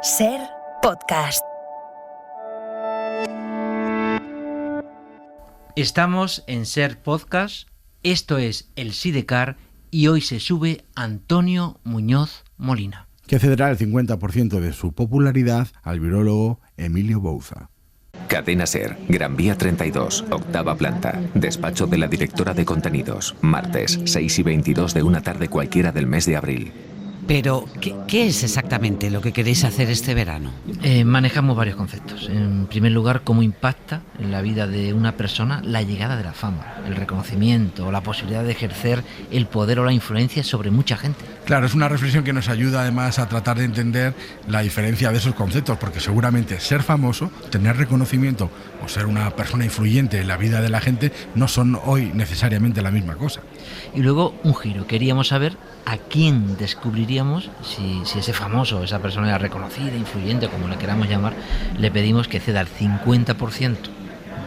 Ser Podcast. Estamos en Ser Podcast, esto es El Sidecar y hoy se sube Antonio Muñoz Molina, que cederá el 50% de su popularidad al virólogo Emilio Bouza. Cadena Ser, Gran Vía 32, octava planta. Despacho de la directora de contenidos. Martes, 6:22 de una tarde cualquiera del mes de abril. Pero, ¿qué es exactamente lo que queréis hacer este verano? Manejamos varios conceptos. En primer lugar, cómo impacta en la vida de una persona la llegada de la fama, el reconocimiento o la posibilidad de ejercer el poder o la influencia sobre mucha gente. Claro, es una reflexión que nos ayuda además a tratar de entender la diferencia de esos conceptos, porque seguramente ser famoso, tener reconocimiento o ser una persona influyente en la vida de la gente no son hoy necesariamente la misma cosa. Y luego un giro, queríamos saber a quién descubriríamos si ese famoso, esa persona era reconocida, influyente, como le queramos llamar, le pedimos que ceda el 50%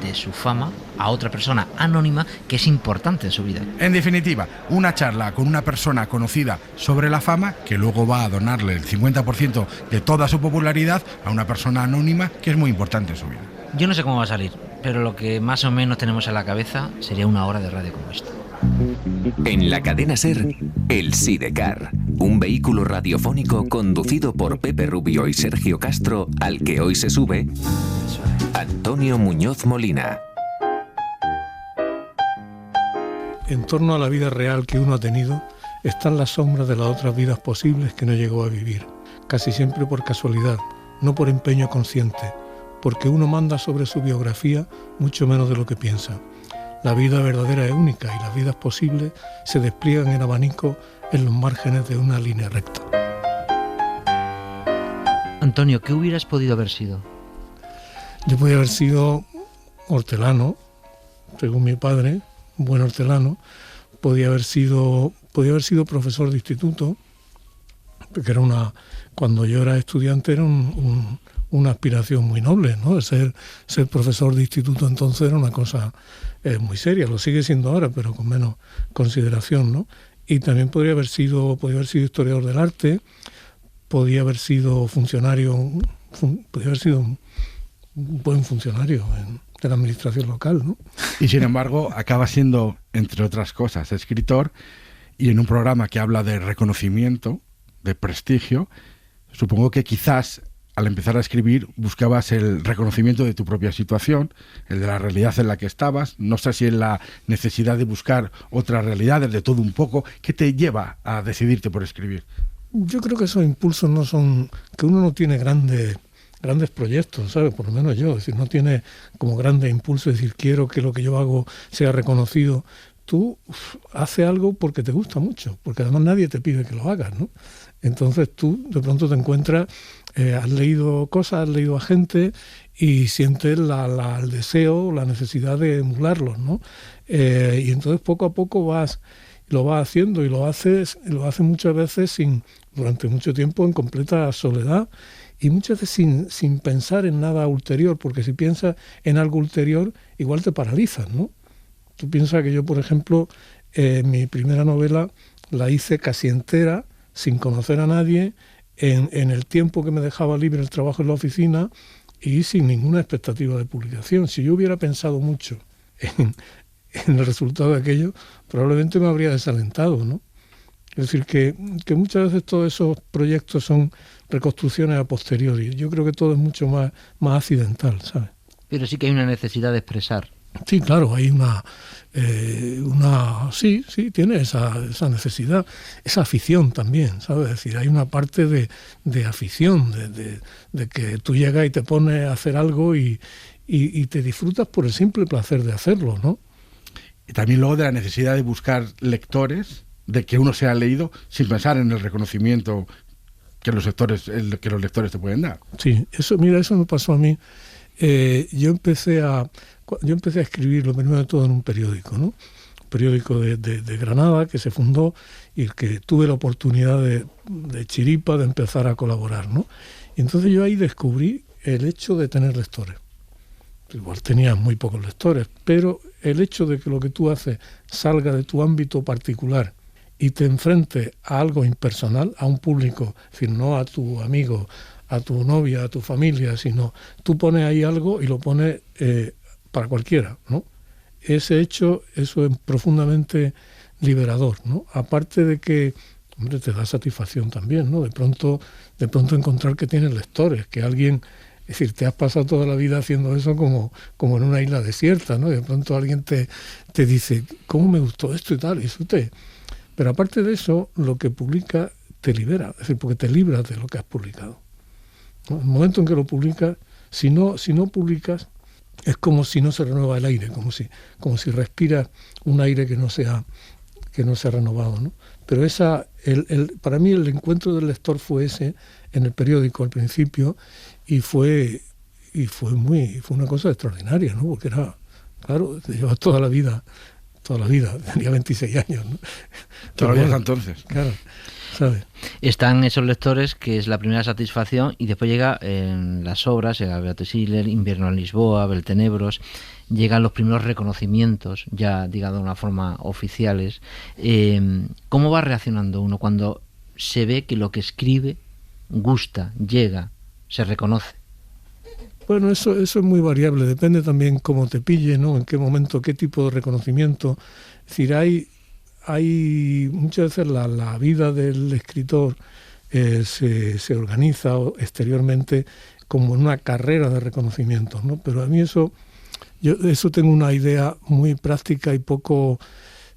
de su fama a otra persona anónima que es importante en su vida. En definitiva, una charla con una persona conocida sobre la fama que luego va a donarle el 50% de toda su popularidad a una persona anónima que es muy importante en su vida. Yo no sé cómo va a salir, pero lo que más o menos tenemos en la cabeza sería una hora de radio como esta. En la cadena Ser, El Sidecar, un vehículo radiofónico conducido por Pepe Rubio y Sergio Castro, al que hoy se sube Antonio Muñoz Molina. En torno a la vida real que uno ha tenido están las sombras de las otras vidas posibles que no llegó a vivir, casi siempre por casualidad, no por empeño consciente, porque uno manda sobre su biografía mucho menos de lo que piensa. La vida verdadera es única y las vidas posibles se despliegan en abanico en los márgenes de una línea recta. Antonio, ¿qué hubieras podido haber sido? Yo podía haber sido hortelano, según mi padre, un buen hortelano. Podía haber sido profesor de instituto, porque era cuando yo era estudiante era una aspiración muy noble, ¿no? Ser profesor de instituto entonces era una cosa muy seria, lo sigue siendo ahora, pero con menos consideración, ¿no? Y también podría haber sido historiador del arte, podía haber sido funcionario, podía haber sido un buen funcionario de la administración local, ¿no? Y sin embargo, acaba siendo, entre otras cosas, escritor, y en un programa que habla de reconocimiento, de prestigio, supongo que quizás al empezar a escribir buscabas el reconocimiento de tu propia situación, el de la realidad en la que estabas, no sé si en la necesidad de buscar otras realidades, de todo un poco. ¿Qué te lleva a decidirte por escribir? Yo creo que esos impulsos no son, que uno no tiene grandes proyectos, ¿sabes? Por lo menos yo, es decir, no tiene como grandes impulsos, es decir, quiero que lo que yo hago sea reconocido. Tú haces algo porque te gusta mucho, porque además nadie te pide que lo hagas, ¿no? Entonces tú de pronto te encuentras, has leído cosas, has leído a gente y sientes el deseo, la necesidad de emularlos, ¿no? Y entonces poco a poco lo vas haciendo y lo haces muchas veces durante mucho tiempo en completa soledad y muchas veces sin pensar en nada ulterior, porque si piensas en algo ulterior igual te paralizas, ¿no? Tú piensas que yo, por ejemplo, mi primera novela la hice casi entera, sin conocer a nadie, en el tiempo que me dejaba libre el trabajo en la oficina y sin ninguna expectativa de publicación. Si yo hubiera pensado mucho en el resultado de aquello, probablemente me habría desalentado, ¿no? Es decir, que muchas veces todos esos proyectos son reconstrucciones a posteriori. Yo creo que todo es mucho más accidental, ¿sabes? Pero sí que hay una necesidad de expresar. Sí, claro, hay sí, tiene esa necesidad, esa afición también, ¿sabes? Es decir, hay una parte de afición, de que tú llegas y te pones a hacer algo y te disfrutas por el simple placer de hacerlo, ¿no? Y también luego de la necesidad de buscar lectores, de que uno sea leído sin pensar en el reconocimiento que los lectores te pueden dar. Sí, eso me pasó a mí. Yo empecé a escribir lo primero de todo en un periódico, ¿no? Un periódico de Granada que se fundó y el que tuve la oportunidad de chiripa de empezar a colaborar, ¿no? Y entonces yo ahí descubrí el hecho de tener lectores. Igual tenías muy pocos lectores, pero el hecho de que lo que tú haces salga de tu ámbito particular y te enfrentes a algo impersonal, a un público, es decir, no a tu amigo, a tu novia, a tu familia, sino tú pones ahí algo y lo pones para cualquiera, ¿no? Ese hecho, eso es profundamente liberador, ¿no? Aparte de que, hombre, te da satisfacción también, ¿no? De pronto encontrar que tienes lectores, que alguien, es decir, te has pasado toda la vida haciendo eso como en una isla desierta, ¿no? Y de pronto alguien te dice, ¿cómo me gustó esto y tal? Pero aparte de eso, lo que publica te libera, es decir, porque te libras de lo que has publicado, ¿no? El momento en que lo publicas, si no publicas, es como si no se renueva el aire, como si respiras un aire que no se ha renovado, ¿no? Pero para mí el encuentro del lector fue ese en el periódico al principio y fue una cosa extraordinaria, ¿no? Porque era, claro, te llevas toda la vida, tenía 26 años, ¿no? Todavía hasta entonces. Claro, ¿sabes? Están esos lectores, que es la primera satisfacción, y después llega en las obras, llega Beato Schiller, Invierno en Lisboa, Beltenebros, llegan los primeros reconocimientos, ya digamos de una forma oficiales. ¿Cómo va reaccionando uno cuando se ve que lo que escribe gusta, llega, se reconoce? Bueno, eso es muy variable, depende también cómo te pille, ¿no? En qué momento, qué tipo de reconocimiento. Es decir, hay muchas veces la vida del escritor se organiza exteriormente como en una carrera de reconocimientos, ¿no? Pero a mí yo de eso tengo una idea muy práctica y poco,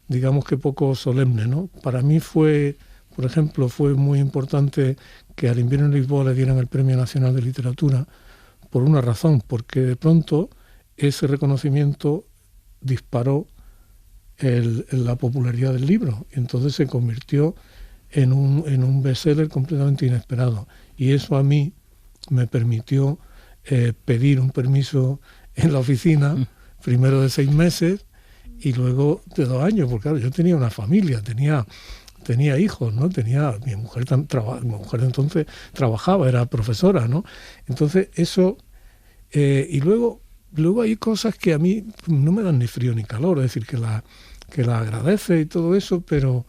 digamos que poco solemne, ¿no? Para mí por ejemplo, fue muy importante que al Invierno en Lisboa le dieran el Premio Nacional de Literatura por una razón, porque de pronto ese reconocimiento disparó la popularidad del libro, y entonces se convirtió en un bestseller completamente inesperado. Y eso a mí me permitió pedir un permiso en la oficina, primero de 6 meses y luego de 2 años, porque claro, yo tenía una familia, tenía hijos, ¿no? Mi mujer entonces trabajaba, era profesora, ¿no? Entonces eso, y luego hay cosas que a mí no me dan ni frío ni calor, es decir, que la agradece y todo eso, pero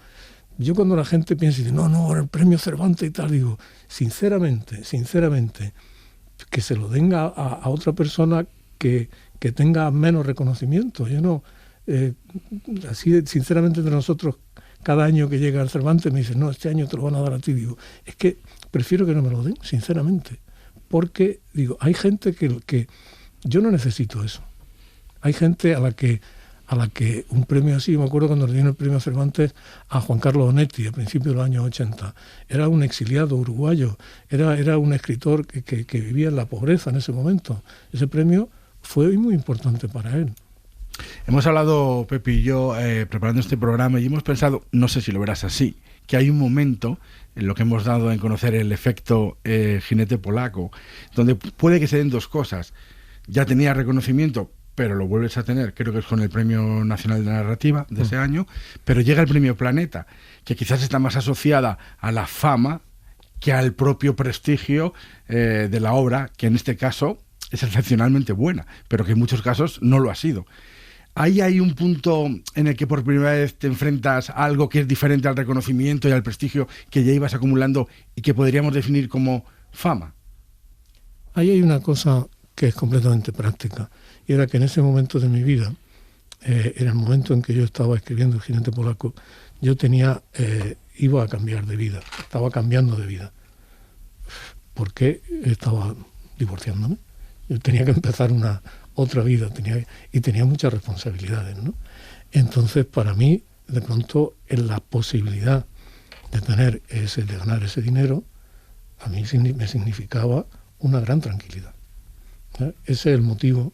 yo cuando la gente piensa y dice, no, ahora el premio Cervantes y tal, digo, sinceramente, que se lo den a otra persona que tenga menos reconocimiento. Yo no, así sinceramente de nosotros, cada año que llega el Cervantes me dicen, no, este año te lo van a dar a ti. Digo, es que prefiero que no me lo den, sinceramente, porque digo, hay gente que yo no necesito eso. Hay gente a la que un premio así, me acuerdo cuando le dieron el premio Cervantes a Juan Carlos Onetti a principios de los años 80. Era un exiliado uruguayo, era un escritor que vivía en la pobreza en ese momento. Ese premio fue muy importante para él. Hemos hablado, Pepe y yo, preparando este programa, y hemos pensado, no sé si lo verás así, que hay un momento en lo que hemos dado en conocer el efecto jinete polaco, donde puede que se den 2 cosas. Ya tenía reconocimiento, pero lo vuelves a tener, creo que es con el Premio Nacional de Narrativa de ese año, pero llega el Premio Planeta, que quizás está más asociada a la fama que al propio prestigio de la obra, que en este caso es excepcionalmente buena, pero que en muchos casos no lo ha sido. Ahí hay un punto en el que por primera vez te enfrentas a algo que es diferente al reconocimiento y al prestigio que ya ibas acumulando y que podríamos definir como fama. Ahí hay una cosa que es completamente práctica, y era que en ese momento de mi vida, en el momento en que yo estaba escribiendo El jinete polaco, yo iba a cambiar de vida, estaba cambiando de vida, porque estaba divorciándome. Yo tenía que empezar otra vida, tenía muchas responsabilidades, ¿no? Entonces, para mí, de pronto, en la posibilidad de ganar ese dinero, a mí me significaba una gran tranquilidad. Ese es el motivo,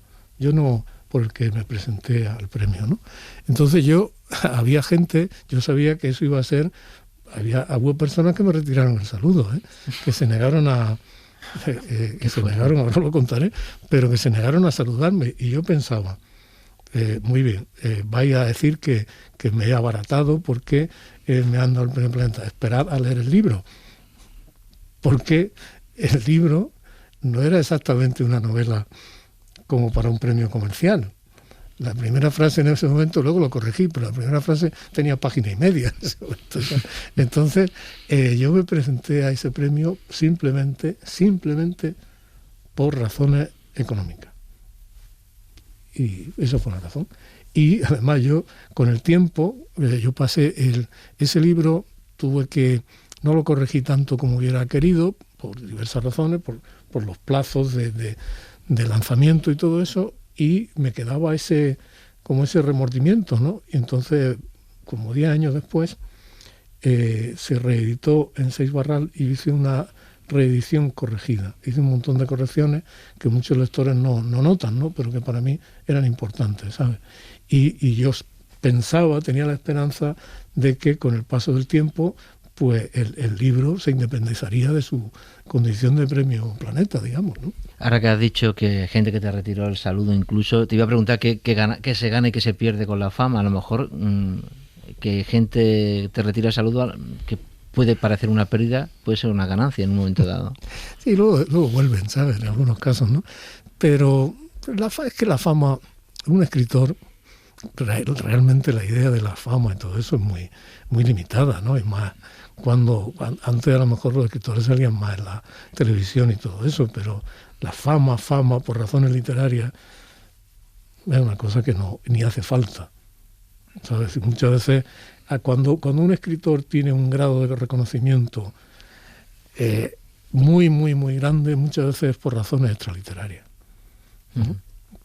por el que me presenté al premio, ¿no? Entonces había gente, yo sabía que eso iba a ser, hubo personas que me retiraron el saludo, que se negaron ahora lo contaré, pero que se negaron a saludarme, y yo pensaba, muy bien, vaya a decir que me he abaratado porque me han dado el premio Planeta, esperad a leer el libro, porque el libro no era exactamente una novela como para un premio comercial. La primera frase en ese momento, luego lo corregí, pero la primera frase tenía página y media. Entonces, yo me presenté a ese premio simplemente por razones económicas. Y eso fue una razón. Y además yo, con el tiempo, yo pasé ese libro, no lo corregí tanto como hubiera querido, por diversas razones, por los plazos de lanzamiento y todo eso, y me quedaba ese remordimiento, ¿no? Y entonces, como 10 años después, se reeditó en 6 Barral y hice una reedición corregida. Hice un montón de correcciones que muchos lectores no notan, ¿no? Pero que para mí eran importantes, ¿sabes? Y yo tenía la esperanza de que con el paso del tiempo, pues el libro se independizaría de su condición de premio Planeta, digamos, ¿no? Ahora que has dicho que gente que te retiró el saludo, incluso te iba a preguntar qué se gana y qué se pierde con la fama. A lo mejor que gente te retira el saludo, que puede parecer una pérdida, puede ser una ganancia en un momento dado. Sí, luego vuelven, ¿sabes? En algunos casos, ¿no? Pero es que la fama, un escritor, realmente la idea de la fama y todo eso es muy, muy limitada, ¿no? Y más antes a lo mejor los escritores salían más en la televisión y todo eso, pero la fama por razones literarias es una cosa que ni hace falta, ¿sabes? Y muchas veces cuando un escritor tiene un grado de reconocimiento muy, muy, muy grande, muchas veces es por razones extraliterarias, ¿no?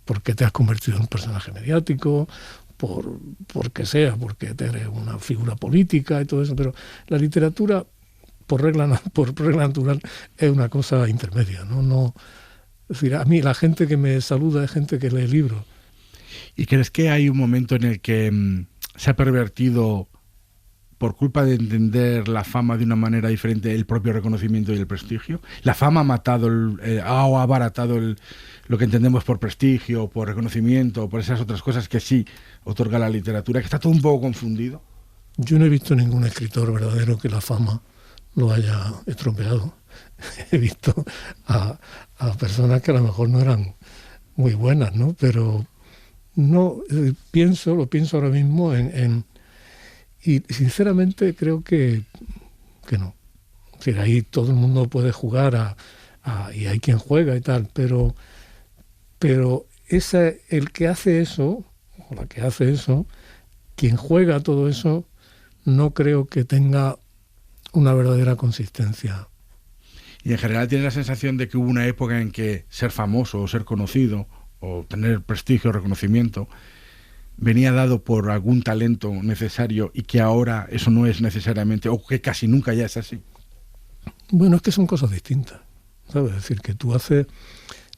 Porque te has convertido en un personaje mediático, porque eres una figura política y todo eso, pero la literatura, por regla natural, es una cosa intermedia, ¿no? Es decir, a mí la gente que me saluda es gente que lee libros. ¿Y crees que hay un momento en el que se ha pervertido, por culpa de entender la fama de una manera diferente, el propio reconocimiento y el prestigio? ¿La fama ha matado ha abaratado lo que entendemos por prestigio, por reconocimiento, por esas otras cosas que sí otorga la literatura, que está todo un poco confundido? Yo no he visto ningún escritor verdadero que la fama lo haya estropeado. He visto a personas que a lo mejor no eran muy buenas, ¿no? Pero no lo pienso ahora mismo y sinceramente creo que no. Es decir, ahí todo el mundo puede jugar y hay quien juega y tal, pero el que hace eso, o la que hace eso, quien juega todo eso, no creo que tenga una verdadera consistencia. Y en general tiene la sensación de que hubo una época en que ser famoso o ser conocido o tener prestigio o reconocimiento venía dado por algún talento necesario y que ahora eso no es necesariamente, o que casi nunca ya es así. Bueno, es que son cosas distintas, ¿sabes? Es decir, que tú haces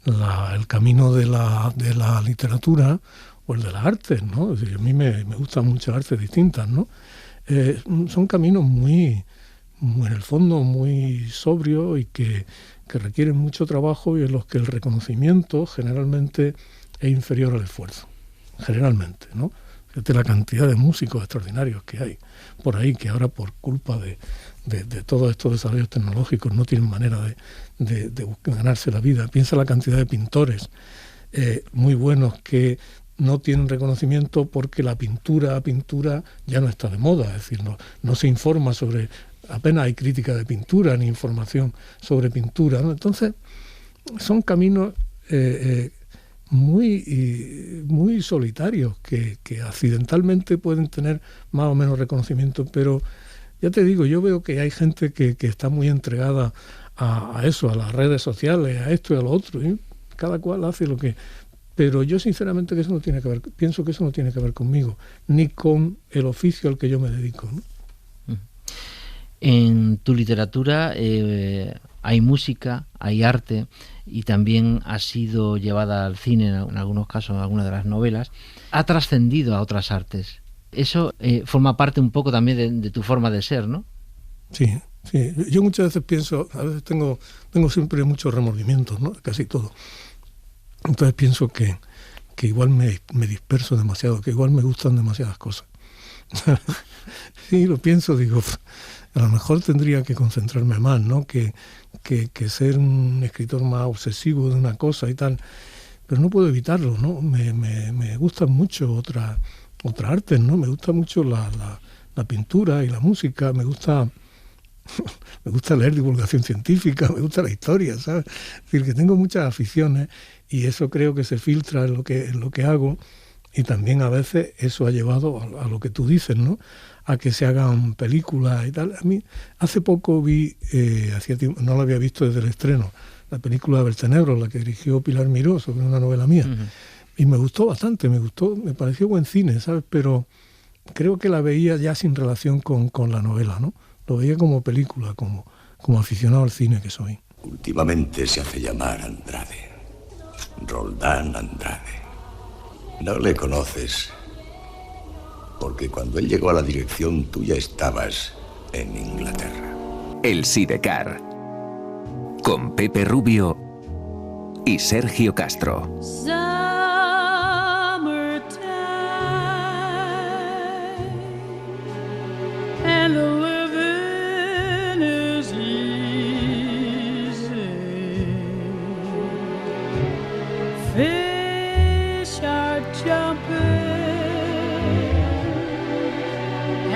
el camino de la literatura o el de las artes, ¿no? Es decir, a mí me gustan muchas artes distintas, ¿no? Son caminos muy, en el fondo, muy sobrios y que requieren mucho trabajo y en los que el reconocimiento generalmente es inferior al esfuerzo. Generalmente, ¿no? Fíjate la cantidad de músicos extraordinarios que hay por ahí, que ahora por culpa de todos estos desarrollos tecnológicos no tienen manera de ganarse la vida. Piensa la cantidad de pintores muy buenos que no tienen reconocimiento porque la pintura ya no está de moda, es decir, no se informa sobre, apenas hay crítica de pintura ni información sobre pintura, ¿no? Entonces son caminos muy solitarios que accidentalmente pueden tener más o menos reconocimiento, pero ya te digo, yo veo que hay gente que está muy entregada a eso, a las redes sociales, a esto y a lo otro, ¿eh? Cada cual hace lo que... Pero yo sinceramente pienso que eso no tiene que ver conmigo, ni con el oficio al que yo me dedico, ¿no? En tu literatura hay música, hay arte y también ha sido llevada al cine en algunos casos, en algunas de las novelas. Ha trascendido a otras artes. Eso forma parte un poco también de tu forma de ser, ¿no? Sí. Yo muchas veces pienso, a veces tengo siempre muchos remordimientos, ¿no? Casi todo. Entonces pienso que igual me disperso demasiado, que igual me gustan demasiadas cosas. Sí, lo pienso, digo, a lo mejor tendría que concentrarme más, ¿no? Que ser un escritor más obsesivo de una cosa y tal. pero no puedo evitarlo, ¿no? Me gustan mucho otras artes, ¿no? Me gusta mucho la pintura y la música, me gusta leer divulgación científica, me gusta la historia, ¿sabes? Es decir, que tengo muchas aficiones y eso creo que se filtra en lo que hago, y también a veces eso ha llevado a lo que tú dices, ¿no? A que se hagan películas y tal. A mí hace poco vi, hacía tiempo, no la había visto desde el estreno, la película Vertenebros, la que dirigió Pilar Miró, sobre una novela mía. Uh-huh. Y me gustó bastante, me pareció buen cine, ¿sabes? Pero creo que la veía ya sin relación con la novela, ¿no? Lo veía como película, como aficionado al cine que soy. Últimamente se hace llamar Andrade. Roldán Andrade. No le conoces, porque cuando él llegó a la dirección tú ya estabas en Inglaterra. El Sidecar, con Pepe Rubio y Sergio Castro.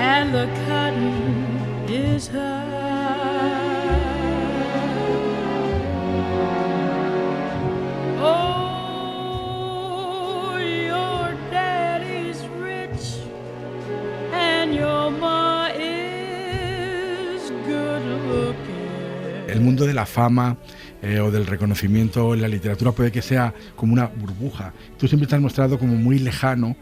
And the cotton is high. Oh, your daddy's rich and your ma is good looking. El mundo de la fama o del reconocimiento en la literatura puede que sea como una burbuja. Tú siempre te has mostrado como muy lejano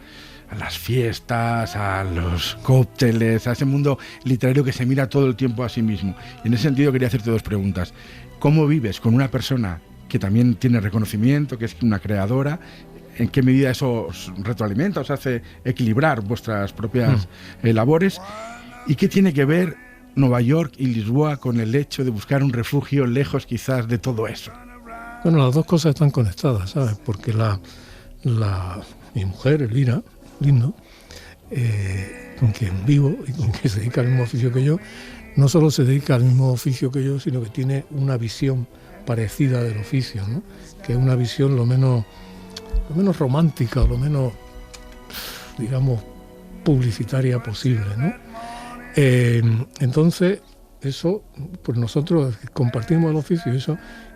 a las fiestas, a los cócteles, a ese mundo literario que se mira todo el tiempo a sí mismo. Y en ese sentido quería hacerte dos preguntas. ¿Cómo vives con una persona que también tiene reconocimiento, que es una creadora? ¿En qué medida eso os retroalimenta, os hace equilibrar vuestras propias labores? ¿Y qué tiene que ver Nueva York y Lisboa con el hecho de buscar un refugio lejos quizás de todo eso? Bueno, las dos cosas están conectadas, ¿sabes? Porque mi mujer, Elvira Lindo, con quien vivo y con quien se dedica al mismo oficio que yo, no solo se dedica al mismo oficio que yo, sino que tiene una visión parecida del oficio, ¿no? Que es una visión lo menos romántica o lo menos, digamos, publicitaria posible, ¿no? Entonces, eso, pues nosotros compartimos el oficio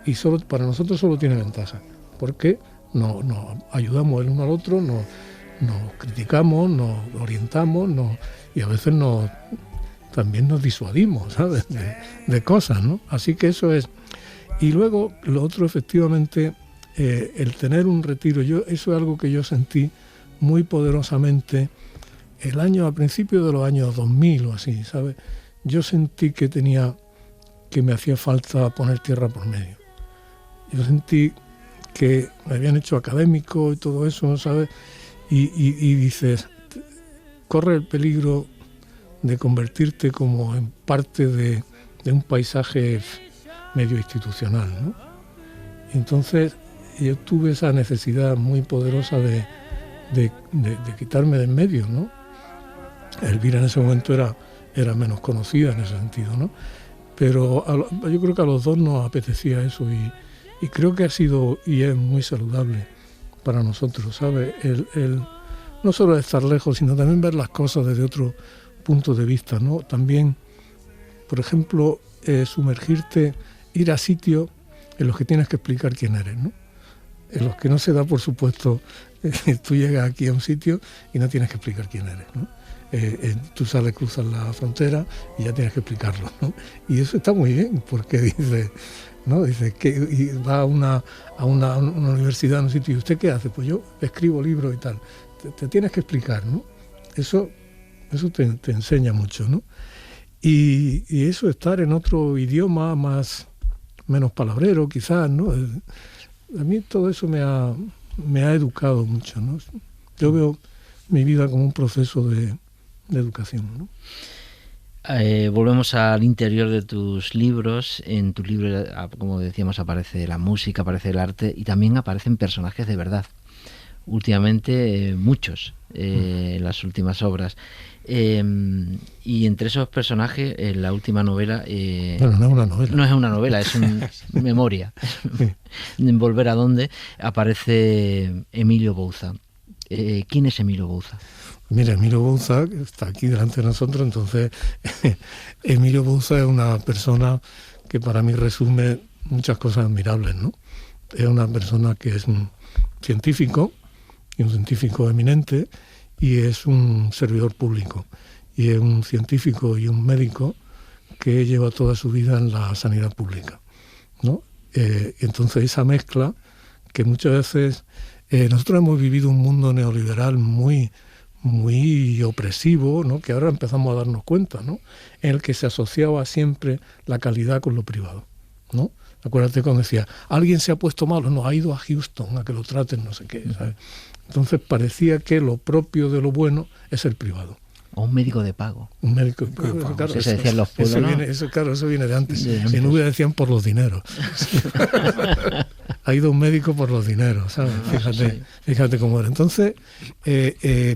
y solo para nosotros solo tiene ventaja, porque nos ayudamos el uno al otro, nos criticamos, nos orientamos, y a veces también nos disuadimos, ¿sabes? De cosas, ¿no? Así que eso es. Y luego, lo otro, efectivamente, el tener un retiro, eso es algo que yo sentí muy poderosamente a principios de los años 2000 o así, ¿sabes? Yo sentí que me hacía falta poner tierra por medio. Yo sentí que me habían hecho académico y todo eso, ¿sabes? Y dices, corre el peligro de convertirte como en parte de un paisaje medio institucional, ¿no? Y entonces yo tuve esa necesidad muy poderosa de quitarme de en medio, ¿no? Elvira en ese momento era menos conocida en ese sentido, ¿no? Pero yo creo que a los dos nos apetecía eso y creo que ha sido y es muy saludable para nosotros, ¿sabes? El no solo estar lejos, sino también ver las cosas desde otro punto de vista, ¿no? También, por ejemplo, sumergirte, ir a sitios en los que tienes que explicar quién eres, ¿no? En los que no se da, por supuesto, tú llegas aquí a un sitio y no tienes que explicar quién eres, ¿no? Tú sales, cruzas la frontera y ya tienes que explicarlo, ¿no? Y eso está muy bien, porque dice que va a una universidad, a un sitio, ¿y usted qué hace? Pues yo escribo libros y tal. Te tienes que explicar, ¿no? Eso te enseña mucho, ¿no? Y eso, estar en otro idioma menos palabrero, quizás, ¿no? A mí todo eso me ha educado mucho, ¿no? Yo veo mi vida como un proceso de educación, ¿no? Volvemos al interior de tus libros. En tu libro, como decíamos, aparece la música, aparece el arte y también aparecen personajes de verdad. Últimamente muchos. las últimas obras. Y entre esos personajes, la última novela... bueno, no es una novela. No es una novela, es una memoria. En Volver a dónde aparece Emilio Bouza. ¿Quién es Emilio Bouza? Mira, Emilio Bouza está aquí delante de nosotros, entonces Emilio Bouza es una persona que para mí resume muchas cosas admirables, ¿no? Es una persona que es un científico, y un científico eminente, y es un servidor público, y es un científico y un médico que lleva toda su vida en la sanidad pública, ¿no? Entonces esa mezcla que muchas veces... nosotros hemos vivido un mundo neoliberal muy opresivo, ¿no? Que ahora empezamos a darnos cuenta, ¿no? En el que se asociaba siempre la calidad con lo privado, ¿no? Acuérdate cuando decía, alguien se ha puesto malo, no, ha ido a Houston a que lo traten, no sé qué, ¿sabes? Entonces parecía que lo propio de lo bueno es el privado. O un médico de pago. Un médico de pago. Claro, que se decía en los pueblos, ¿no? Eso viene de antes. Si no hubiera decían por los dineros. Ha ido un médico por los dineros, ¿sabes? Fíjate cómo era. Entonces,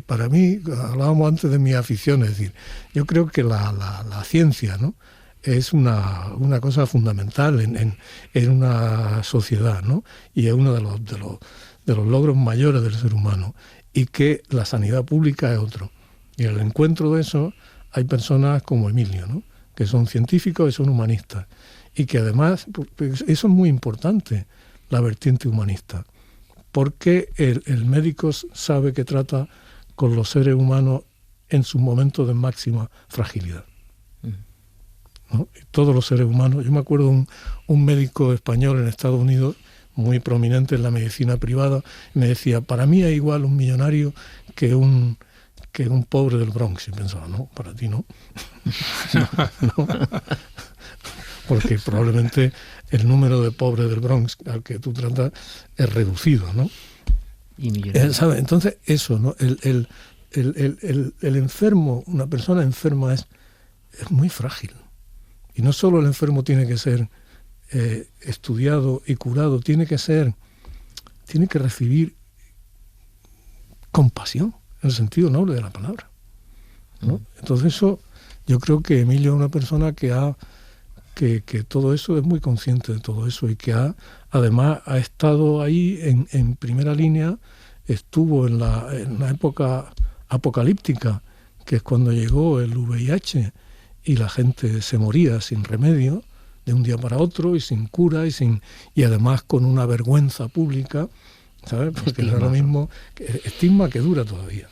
para mí, hablábamos antes de mi afición, es decir, yo creo que la ciencia, ¿no? Es una cosa fundamental en una sociedad, ¿no? Y es uno de los logros mayores del ser humano. Y que la sanidad pública es otro. Y en el encuentro de eso hay personas como Emilio, ¿no? Que son científicos y son humanistas. Y que además, eso es muy importante, la vertiente humanista. Porque el médico sabe que trata con los seres humanos en sus momentos de máxima fragilidad, ¿no? Y todos los seres humanos. Yo me acuerdo de un médico español en Estados Unidos, muy prominente en la medicina privada, me decía, para mí es igual un millonario que un pobre del Bronx. Y pensaba, no, para ti no. No. Porque probablemente el número de pobres del Bronx al que tú tratas es reducido, ¿no? Y millonario. ¿Sabes? Entonces, eso, ¿no? El enfermo, una persona enferma es muy frágil. Y no solo el enfermo tiene que ser estudiado y curado, tiene que recibir compasión, en el sentido noble de la palabra, ¿no? Entonces eso, yo creo que Emilio es una persona que todo eso es muy consciente de todo eso y que además ha estado ahí en primera línea, estuvo en la época apocalíptica, que es cuando llegó el VIH y la gente se moría sin remedio de un día para otro y sin cura y además con una vergüenza pública, ¿sabes? Porque no es lo mismo, estigma que dura todavía,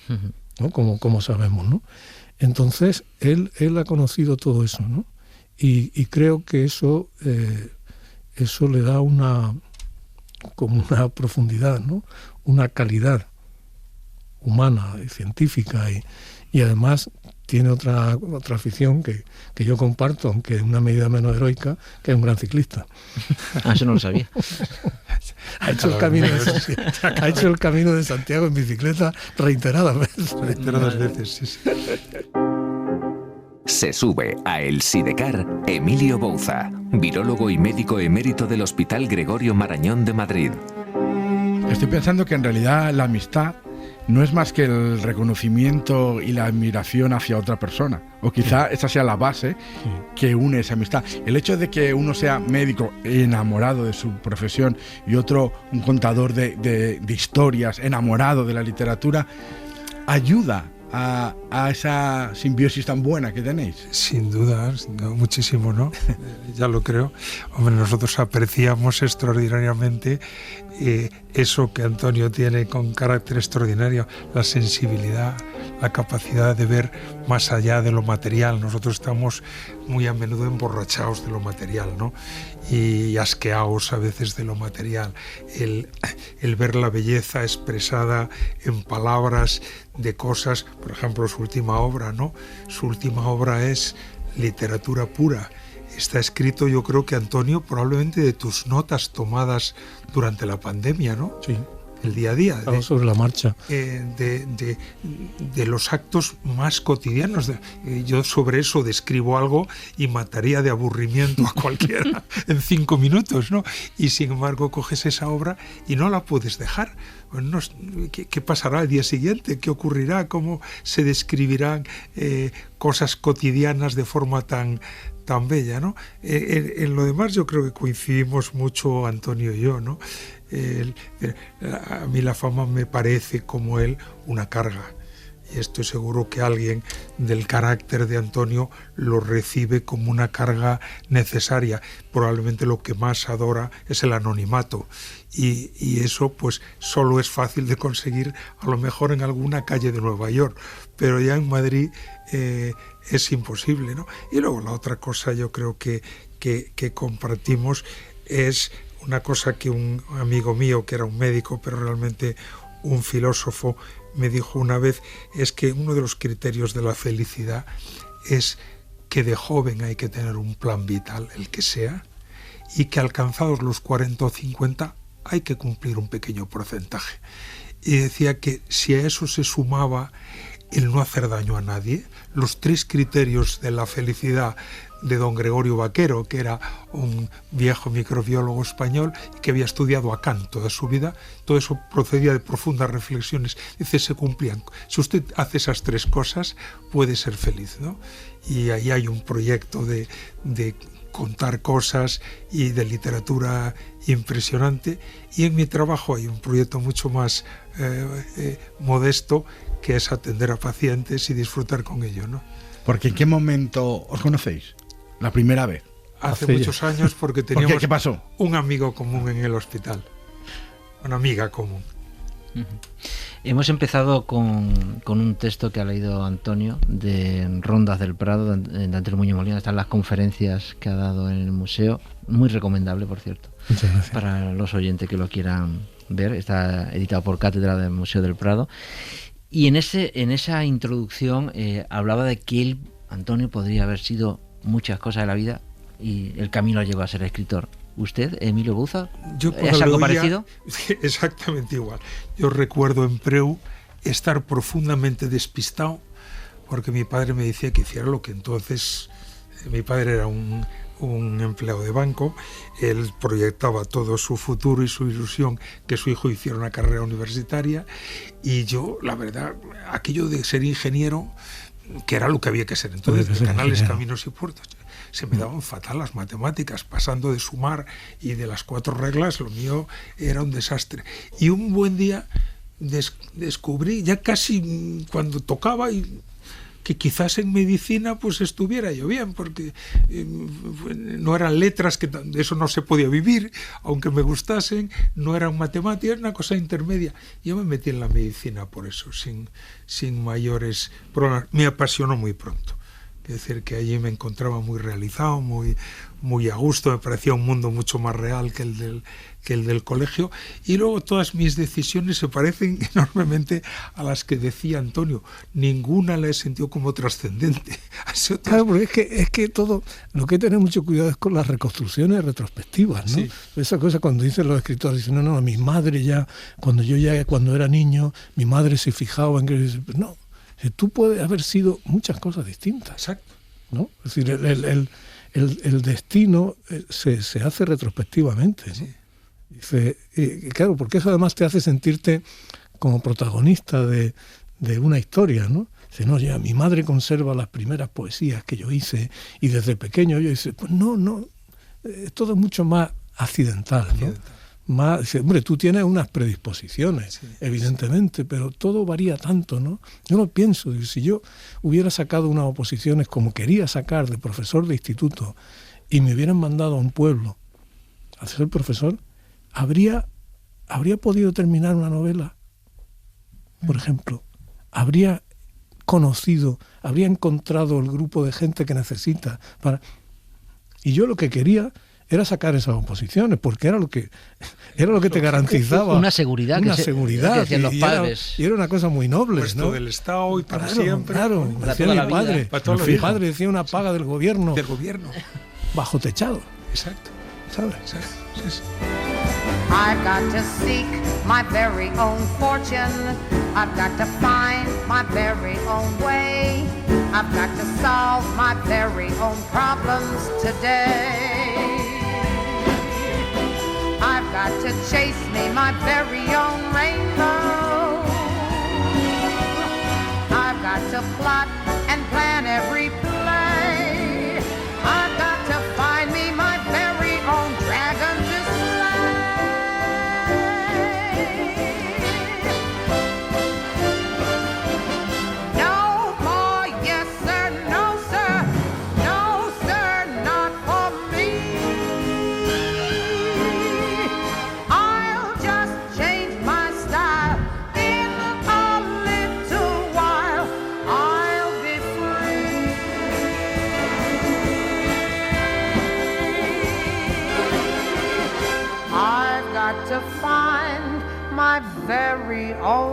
¿no? Como sabemos, ¿no? Entonces, él ha conocido todo eso, ¿no? Y creo que eso le da como una profundidad, ¿no? Una calidad humana y científica y además tiene otra afición que yo comparto, aunque en una medida menos heroica, que es un gran ciclista. Eso no lo sabía. Ha hecho el camino de Santiago en bicicleta reiteradas veces. Sí. Se sube a El Sidecar Emilio Bouza, virólogo y médico emérito del Hospital Gregorio Marañón de Madrid. Estoy pensando que en realidad la amistad no es más que el reconocimiento y la admiración hacia otra persona. O quizá esa sea la base que une esa amistad. El hecho de que uno sea médico enamorado de su profesión y otro un contador de historias enamorado de la literatura ayuda a esa simbiosis tan buena que tenéis. Sin duda, muchísimo, ¿no? Ya lo creo. Hombre, nosotros apreciamos extraordinariamente eso que Antonio tiene con carácter extraordinario, la sensibilidad, la capacidad de ver más allá de lo material. Nosotros estamos muy a menudo emborrachados de lo material, ¿no? Y asqueados a veces de lo material. El ver la belleza expresada en palabras de cosas, por ejemplo, su última obra, ¿no? Su última obra es literatura pura. Está escrito, yo creo que, Antonio, probablemente de tus notas tomadas durante la pandemia, ¿no? Sí. del día a día, sobre la marcha, de los actos más cotidianos. Yo sobre eso describo algo y mataría de aburrimiento a cualquiera en 5 minutos, ¿no? Y sin embargo coges esa obra y no la puedes dejar. ¿Qué pasará al día siguiente? ¿Qué ocurrirá? ¿Cómo se describirán cosas cotidianas de forma tan bella, ¿no? En lo demás yo creo que coincidimos mucho Antonio y yo, ¿no? A mí la fama me parece, como él, una carga. Y estoy seguro que alguien del carácter de Antonio lo recibe como una carga necesaria. Probablemente lo que más adora es el anonimato. Y eso pues solo es fácil de conseguir a lo mejor en alguna calle de Nueva York. Pero ya en Madrid es imposible, ¿no? Y luego la otra cosa yo creo que compartimos es una cosa que un amigo mío, que era un médico, pero realmente un filósofo, me dijo una vez, es que uno de los criterios de la felicidad es que de joven hay que tener un plan vital, el que sea, y que alcanzados los 40 o 50 hay que cumplir un pequeño porcentaje. Y decía que si a eso se sumaba el no hacer daño a nadie, los 3 criterios de la felicidad de don Gregorio Vaquero, que era un viejo microbiólogo español que había estudiado a Kant toda su vida, todo eso procedía de profundas reflexiones. Dice, se cumplían. Si usted hace esas 3 cosas, puede ser feliz, ¿no? Y ahí hay un proyecto de contar cosas y de literatura impresionante. Y en mi trabajo hay un proyecto mucho más modesto, que es atender a pacientes y disfrutar con ello, ¿no? Porque ¿en qué momento os conocéis? ¿La primera vez? Hace muchos años, porque teníamos ¿Qué pasó? Un amigo común en el hospital, una amiga común. Hemos empezado con un texto que ha leído Antonio de Rondas del Prado, de Antonio Muñoz Molina. Están las conferencias que ha dado en el museo, muy recomendable, por cierto, para los oyentes que lo quieran ver. Está editado por Cátedra del Museo del Prado. Y en esa introducción hablaba de que él, Antonio, podría haber sido muchas cosas de la vida y el camino lo llevó a ser escritor. ¿Usted, Emilio Buza, es algo parecido? Exactamente igual. Yo recuerdo en Preu estar profundamente despistado porque mi padre me decía que hiciera lo que entonces... Mi padre era un empleado de banco, él proyectaba todo su futuro y su ilusión que su hijo hiciera una carrera universitaria, y yo, la verdad, aquello de ser ingeniero, que era lo que había que ser entonces, de canales, caminos y puertos, se me daban fatal las matemáticas, pasando de sumar y de las 4 reglas, lo mío era un desastre. Y un buen día descubrí, ya casi cuando tocaba, que quizás en medicina pues estuviera yo bien, porque no eran letras, que de eso no se podía vivir, aunque me gustasen, no eran matemáticas, era una cosa intermedia. Yo me metí en la medicina por eso, sin mayores problemas. Me apasionó muy pronto. Es decir, que allí me encontraba muy realizado, muy a gusto, me parecía un mundo mucho más real que el del colegio, y luego todas mis decisiones se parecen enormemente a las que decía Antonio. Ninguna la he sentido como trascendente. Claro, porque es que todo, lo que hay que tener mucho cuidado es con las reconstrucciones retrospectivas, ¿no? Sí. Esa cosa cuando dicen los escritores, dicen, no, mi madre ya, cuando era niño, mi madre se fijaba en que... No. Tú puedes haber sido muchas cosas distintas. Exacto. ¿No? Es decir, el destino se hace retrospectivamente, ¿no? Sí. Dice, claro, porque eso además te hace sentirte como protagonista de una historia, ¿no? Dice, no, ya mi madre conserva las primeras poesías que yo hice y desde pequeño yo hice, pues no, todo es mucho más accidental, ¿no? Hombre, tú tienes unas predisposiciones, sí, evidentemente, sí, pero todo varía tanto, ¿no? Yo no pienso, si yo hubiera sacado unas oposiciones como quería sacar de profesor de instituto y me hubieran mandado a un pueblo a ser profesor, ¿habría podido terminar una novela? Por ejemplo, habría encontrado el grupo de gente que necesita para... Y yo lo que quería era sacar esas oposiciones, porque era lo que te garantizaba una seguridad, que decían los padres. Y era una cosa muy noble, puesto, ¿no? Del Estado y para siempre. Claro, decía mi padre. Mi padre decía una paga del gobierno. Del gobierno. Bajo techado. Exacto. ¿Sabes? Exacto. Sí. I've got to seek my very own fortune. I've got to find my very own way. I've got to solve my very own problems today. I've got to chase me my very own rainbow. I've got to plot and plan every play. I've got to find me my very own dragon to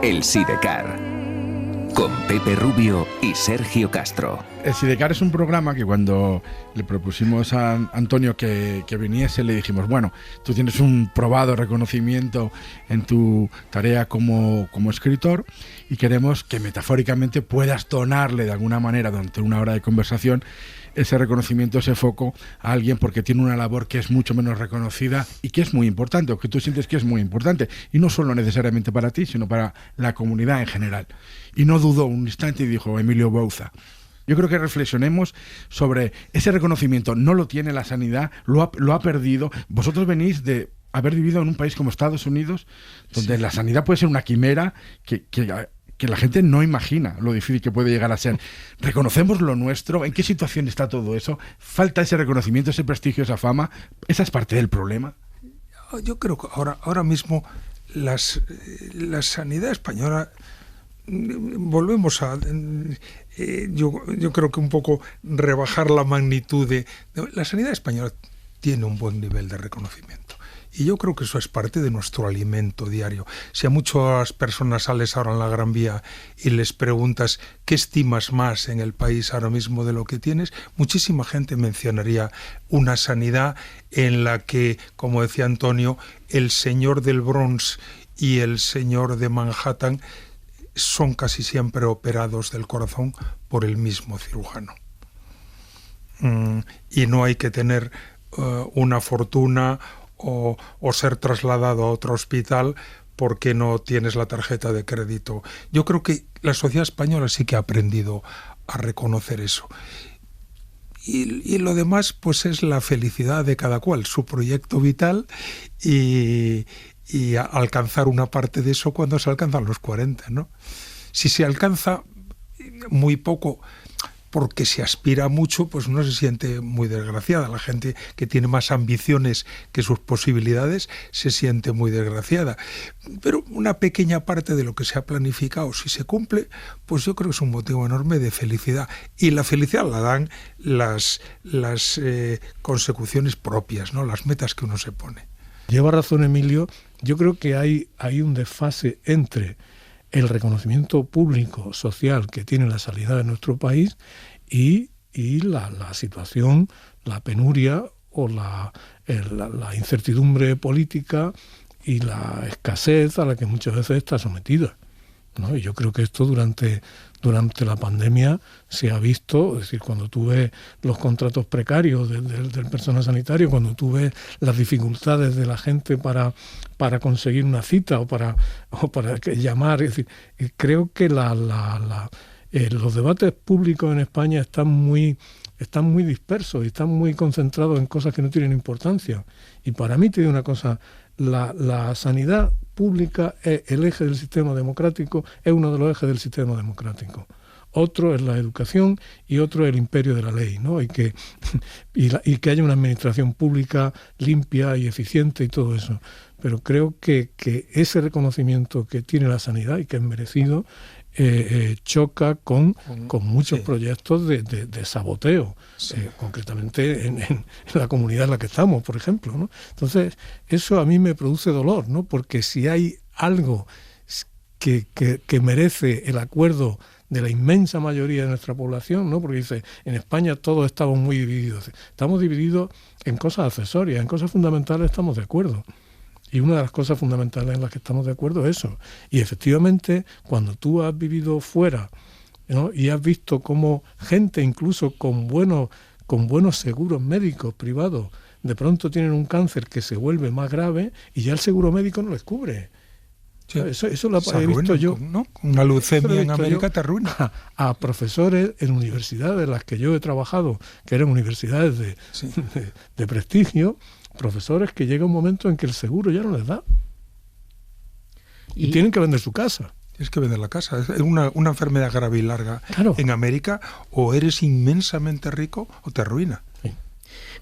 El Sidecar, con Pepe Rubio y Sergio Castro. El Sidecar es un programa que cuando le propusimos a Antonio que viniese, le dijimos, bueno, tú tienes un probado reconocimiento en tu tarea como escritor y queremos que metafóricamente puedas donarle de alguna manera durante una hora de conversación ese reconocimiento, ese foco a alguien porque tiene una labor que es mucho menos reconocida y que es muy importante, o que tú sientes que es muy importante, y no solo necesariamente para ti, sino para la comunidad en general. Y no dudó un instante y dijo Emilio Bouza. Yo creo que reflexionemos sobre ese reconocimiento. No lo tiene la sanidad, lo ha perdido. Vosotros venís de haber vivido en un país como Estados Unidos, donde la sanidad puede ser una quimera que la gente no imagina lo difícil que puede llegar a ser. ¿Reconocemos lo nuestro? ¿En qué situación está todo eso? ¿Falta ese reconocimiento, ese prestigio, esa fama? ¿Esa es parte del problema? Yo creo que ahora mismo la sanidad española, volvemos a... yo creo que un poco rebajar la magnitud de... La sanidad española tiene un buen nivel de reconocimiento. Y yo creo que eso es parte de nuestro alimento diario. Si a muchas personas sales ahora en la Gran Vía y les preguntas qué estimas más en el país ahora mismo de lo que tienes, muchísima gente mencionaría una sanidad en la que, como decía Antonio, el señor del Bronx y el señor de Manhattan son casi siempre operados del corazón por el mismo cirujano. Y no hay que tener una fortuna o ser trasladado a otro hospital porque no tienes la tarjeta de crédito. Yo creo que la sociedad española sí que ha aprendido a reconocer eso. Y lo demás pues es la felicidad de cada cual, su proyecto vital y alcanzar una parte de eso cuando se alcanzan los 40, ¿no? Si se alcanza muy poco porque se aspira mucho, pues no se siente muy desgraciada. La gente que tiene más ambiciones que sus posibilidades se siente muy desgraciada. Pero una pequeña parte de lo que se ha planificado, si se cumple, pues yo creo que es un motivo enorme de felicidad. Y la felicidad la dan las consecuciones propias, ¿no? Las metas que uno se pone. Lleva razón Emilio. Yo creo que hay un desfase entre el reconocimiento público, social que tiene la sanidad de nuestro país y la situación, la penuria o la incertidumbre política y la escasez a la que muchas veces está sometida, ¿no? Y yo creo que esto durante la pandemia se ha visto, es decir, cuando tú ves los contratos precarios del personal sanitario, cuando tú ves las dificultades de la gente para conseguir una cita o para llamar, es decir, creo que los debates públicos en España están muy dispersos y están muy concentrados en cosas que no tienen importancia. Y para mí te digo una cosa, la sanidad pública es el eje del sistema democrático, es uno de los ejes del sistema democrático. Otro es la educación y otro es el imperio de la ley, ¿no? Y que haya una administración pública limpia y eficiente y todo eso. Pero creo que ese reconocimiento que tiene la sanidad y que es merecido choca con muchos proyectos de saboteo, concretamente en la comunidad en la que estamos, por ejemplo, ¿no? Entonces, eso a mí me produce dolor, ¿no? Porque si hay algo que merece el acuerdo de la inmensa mayoría de nuestra población, ¿no? Porque dice, en España todos estamos muy divididos. Estamos divididos en cosas accesorias, en cosas fundamentales estamos de acuerdo. Y una de las cosas fundamentales en las que estamos de acuerdo es eso. Y efectivamente, cuando tú has vivido fuera, ¿no? Y has visto cómo gente, incluso con buenos seguros médicos privados, de pronto tienen un cáncer que se vuelve más grave y ya el seguro médico no les cubre. Sí. Eso lo he visto yo. ¿No? Una leucemia en América te arruina. A profesores en universidades en las que yo he trabajado, que eran universidades de prestigio, profesores que llega un momento en que el seguro ya no les da. Y tienen que vender su casa. Tienes que vender la casa. Es una enfermedad grave y larga. Claro. En América o eres inmensamente rico o te arruina. Sí.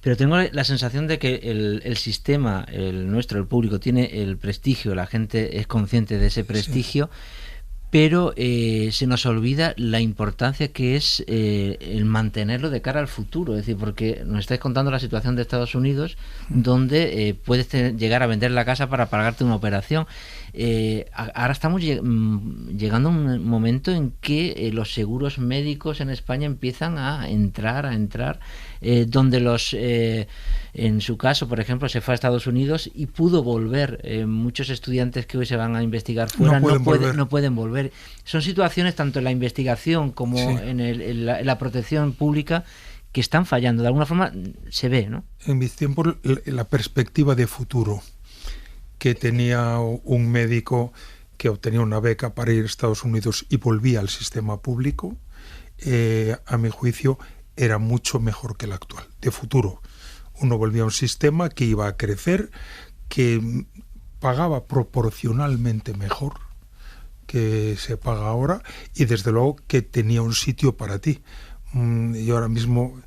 Pero tengo la sensación de que el sistema, el nuestro, el público, tiene el prestigio, la gente es consciente de ese prestigio, pero se nos olvida la importancia que es el mantenerlo de cara al futuro. Es decir, porque nos estáis contando la situación de Estados Unidos, donde puedes llegar a vender la casa para pagarte una operación. Ahora estamos llegando a un momento en que los seguros médicos en España empiezan a entrar donde en su caso, por ejemplo, se fue a Estados Unidos y pudo volver. Muchos estudiantes que hoy se van a investigar fuera no pueden volver. Son situaciones tanto en la investigación como en la protección pública que están fallando. De alguna forma se ve, ¿no? En mis tiempos, la perspectiva de futuro que tenía un médico que obtenía una beca para ir a Estados Unidos y volvía al sistema público, a mi juicio, era mucho mejor que el actual, de futuro. Uno volvía a un sistema que iba a crecer, que pagaba proporcionalmente mejor que se paga ahora y desde luego que tenía un sitio para ti. Yo ahora mismo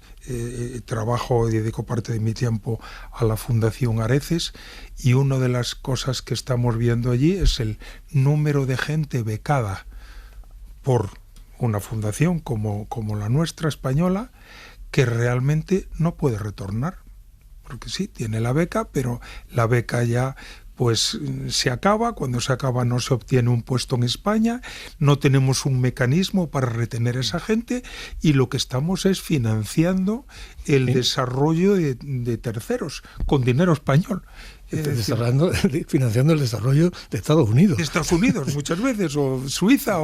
trabajo y dedico parte de mi tiempo a la Fundación Areces y una de las cosas que estamos viendo allí es el número de gente becada por una fundación como la nuestra española que realmente no puede retornar, porque sí, tiene la beca, pero la beca ya pues se acaba, cuando se acaba no se obtiene un puesto en España, no tenemos un mecanismo para retener a esa gente y lo que estamos es financiando el desarrollo de terceros con dinero español. Financiando el desarrollo de Estados Unidos. De Estados Unidos, muchas veces, o Suiza,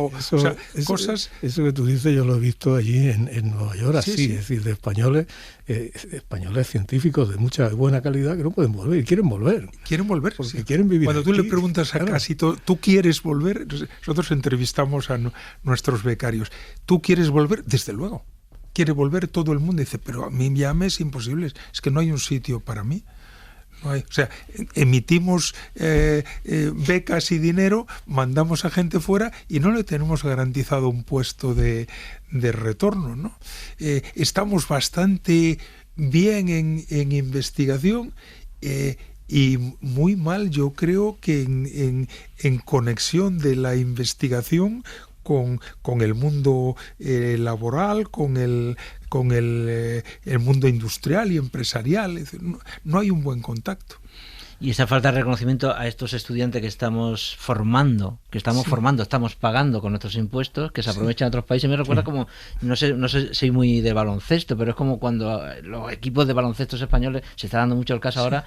cosas... Eso que tú dices yo lo he visto allí en Nueva York, así, es decir, de españoles científicos de mucha buena calidad que no pueden volver y quieren volver. Quieren volver, porque quieren vivir. Cuando tú le preguntas a casi todo, ¿tú quieres volver? Nosotros entrevistamos a nuestros becarios. ¿Tú quieres volver? Desde luego. Quiere volver todo el mundo. Dice, pero a mí ya me es imposible, es que no hay un sitio para mí. No hay, o sea, emitimos becas y dinero, mandamos a gente fuera y no le tenemos garantizado un puesto de retorno, ¿no? Estamos bastante bien en investigación y muy mal, yo creo, que en conexión de la investigación con el mundo laboral, con el mundo industrial y empresarial. Es decir, no hay un buen contacto. Y esa falta de reconocimiento a estos estudiantes que estamos formando, estamos pagando con nuestros impuestos, que se aprovechan en otros países. Me recuerda como, no sé, soy muy de baloncesto, pero es como cuando los equipos de baloncesto españoles, se está dando mucho el caso ahora,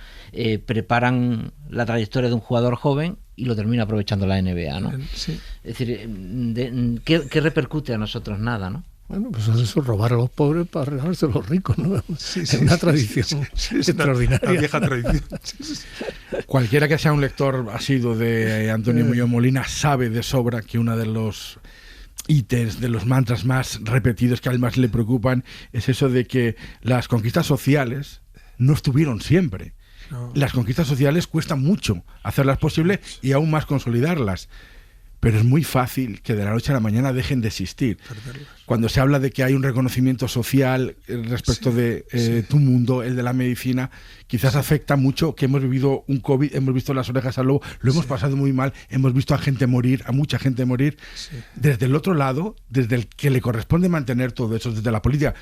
preparan la trayectoria de un jugador joven y lo termina aprovechando la NBA, ¿no? Sí. Es decir, ¿qué repercute a nosotros? Nada, ¿no? Bueno, pues eso, robar a los pobres para regalarse a los ricos, ¿no? Es una tradición extraordinaria. Una vieja tradición. Cualquiera que sea un lector asiduo de Antonio Muñoz Molina sabe de sobra que uno de los ítems, de los mantras más repetidos que además le preocupan es eso de que las conquistas sociales no estuvieron siempre. No. Las conquistas sociales cuesta mucho hacerlas posibles y aún más consolidarlas. Pero es muy fácil que de la noche a la mañana dejen de existir. Cuando se habla de que hay un reconocimiento social respecto de tu mundo, el de la medicina, quizás afecta mucho que hemos vivido un COVID, hemos visto las orejas al lobo, lo hemos pasado muy mal, hemos visto a mucha gente morir. Desde el otro lado, desde el que le corresponde mantener todo eso, desde la política,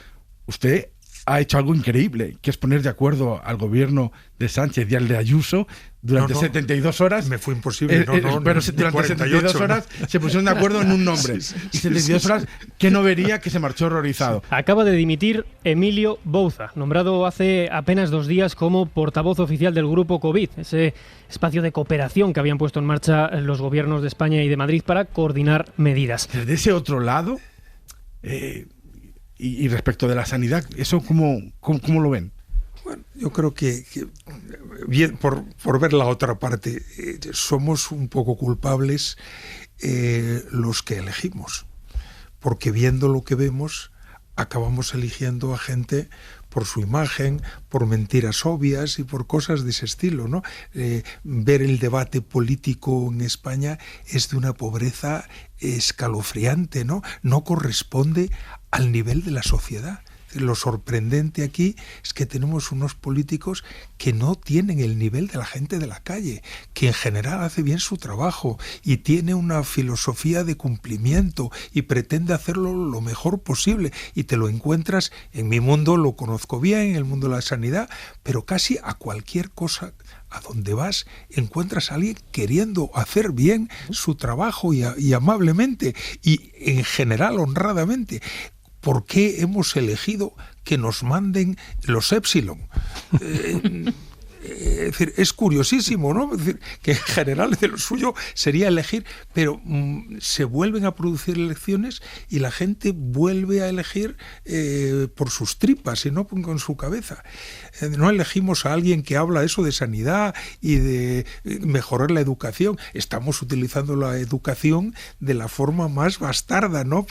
usted ha hecho algo increíble, que es poner de acuerdo al gobierno de Sánchez y al de Ayuso durante 72 horas. Me fue imposible, pero durante 72 horas se pusieron de acuerdo en un nombre. Y 72 horas que no vería, que se marchó horrorizado. Acaba de dimitir Emilio Bouza, nombrado hace apenas 2 días como portavoz oficial del Grupo COVID, ese espacio de cooperación que habían puesto en marcha los gobiernos de España y de Madrid para coordinar medidas. Desde ese otro lado, y respecto de la sanidad, ¿eso cómo lo ven? Bueno, yo creo que bien, por ver la otra parte, somos un poco culpables los que elegimos, porque viendo lo que vemos, acabamos eligiendo a gente por su imagen, por mentiras obvias y por cosas de ese estilo, ¿no? Ver el debate político en España es de una pobreza escalofriante, ¿no? No corresponde al nivel de la sociedad. Lo sorprendente aquí es que tenemos unos políticos que no tienen el nivel de la gente de la calle, que en general hace bien su trabajo y tiene una filosofía de cumplimiento y pretende hacerlo lo mejor posible, y te lo encuentras, en mi mundo lo conozco bien, en el mundo de la sanidad, pero casi a cualquier cosa a donde vas encuentras a alguien queriendo hacer bien su trabajo y amablemente y en general honradamente. ¿Por qué hemos elegido que nos manden los Epsilon? Es decir, es curiosísimo, ¿no? Es decir, que en general de lo suyo sería elegir, pero se vuelven a producir elecciones y la gente vuelve a elegir por sus tripas y no con su cabeza. No elegimos a alguien que habla eso de sanidad y de mejorar la educación. Estamos utilizando la educación de la forma más bastarda, ¿no?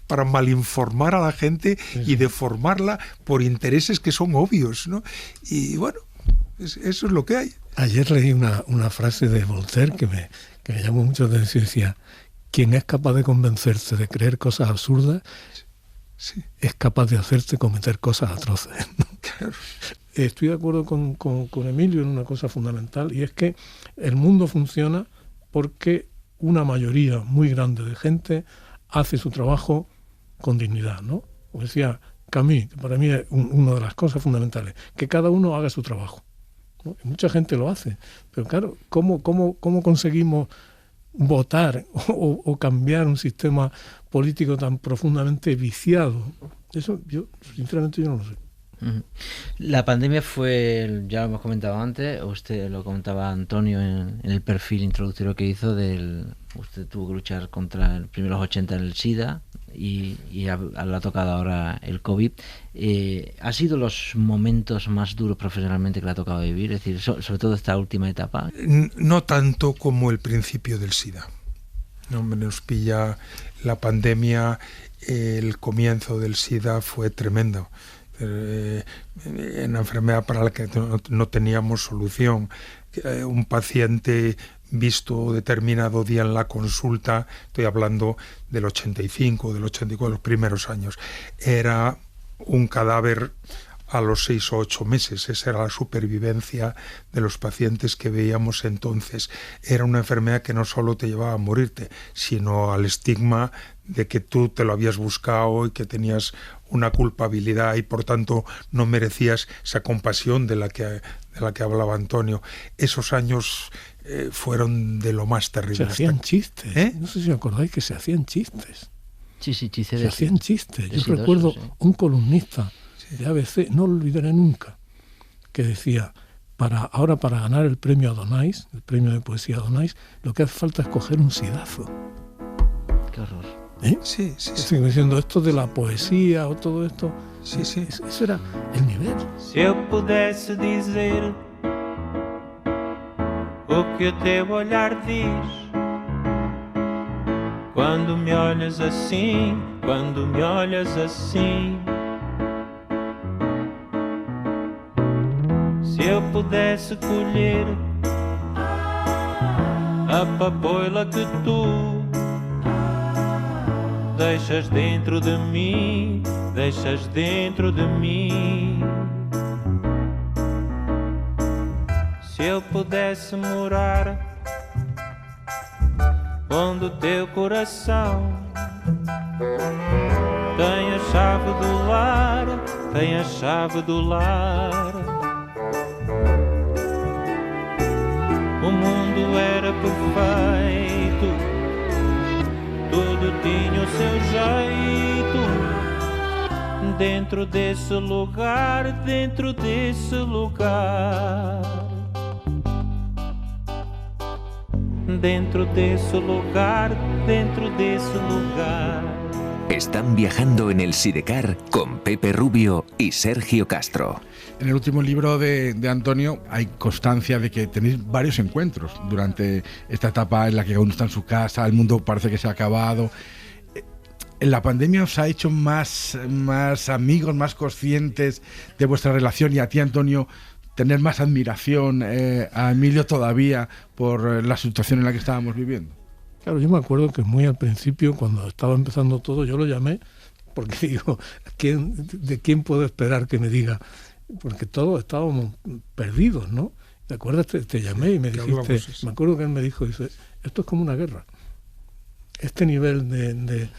Para malinformar a la gente y deformarla por intereses que son obvios, ¿no? Y bueno, eso es lo que hay. Ayer leí una frase de Voltaire que me llamó mucho la atención. Decía: quien es capaz de convencerse de creer cosas absurdas es capaz de hacerte cometer cosas atroces, ¿no? Claro. Estoy de acuerdo con Emilio en una cosa fundamental, y es que el mundo funciona porque una mayoría muy grande de gente hace su trabajo con dignidad, ¿no? Como decía Camus, que para mí es una de las cosas fundamentales, que cada uno haga su trabajo, ¿no? Y mucha gente lo hace, pero claro, ¿cómo conseguimos votar o cambiar un sistema político tan profundamente viciado? Eso sinceramente yo no lo sé. La pandemia fue, ya lo hemos comentado antes, usted lo comentaba Antonio en el perfil introductorio que hizo, usted tuvo que luchar contra el primeros 80 en el SIDA y le ha tocado ahora el COVID. ¿Ha sido los momentos más duros profesionalmente que le ha tocado vivir? Es decir, sobre todo esta última etapa. No tanto como el principio del SIDA. No, nos pilla la pandemia, el comienzo del SIDA fue tremendo. Una enfermedad para la que no teníamos solución. Un paciente visto determinado día en la consulta, estoy hablando del 85, del 84, los primeros años, era un cadáver a los 6 o 8 meses. Esa era la supervivencia de los pacientes que veíamos entonces. Era una enfermedad que no solo te llevaba a morirte, sino al estigma de que tú te lo habías buscado y que tenías una culpabilidad y por tanto no merecías esa compasión de la que hablaba Antonio. Esos años fueron de lo más terrible. Se hacían chistes. No sé si os acordáis que se hacían chistes. Sí, chistes. Se hacían chistes. Yo recuerdo un columnista de ABC, no lo olvidaré nunca, que decía: para ganar el premio Adonais, el premio de poesía Adonais, lo que hace falta es coger un sidazo. Qué horror. Sí. Estoy diciendo esto de la poesía o todo esto. Sí. Eso era el nivel. Se eu pudesse dizer o que o teu olhar diz quando me olhas assim, quando me olhas assim. Se eu pudesse colher a papoila que tu deixas dentro de mim, deixas dentro de mim. Se eu pudesse morar onde o teu coração tem a chave do lar, tem a chave do lar. O mundo era perfeito, tudo tinha o seu jeito. Dentro desse lugar, dentro desse lugar. Dentro desse lugar, dentro desse lugar. Están viajando en el Sidecar con Pepe Rubio y Sergio Castro. En el último libro de Antonio hay constancia de que tenéis varios encuentros durante esta etapa en la que uno está en su casa, el mundo parece que se ha acabado. ¿La pandemia os ha hecho más amigos, más conscientes de vuestra relación, y a ti, Antonio, tener más admiración, a Emilio todavía, por la situación en la que estábamos viviendo? Claro, yo me acuerdo que muy al principio, cuando estaba empezando todo, yo lo llamé porque digo, ¿de quién puedo esperar que me diga? Porque todos estábamos perdidos, ¿no? ¿Te acuerdas? Te llamé y me dijiste, me acuerdo que él me dijo, dice, esto es como una guerra. Este nivel de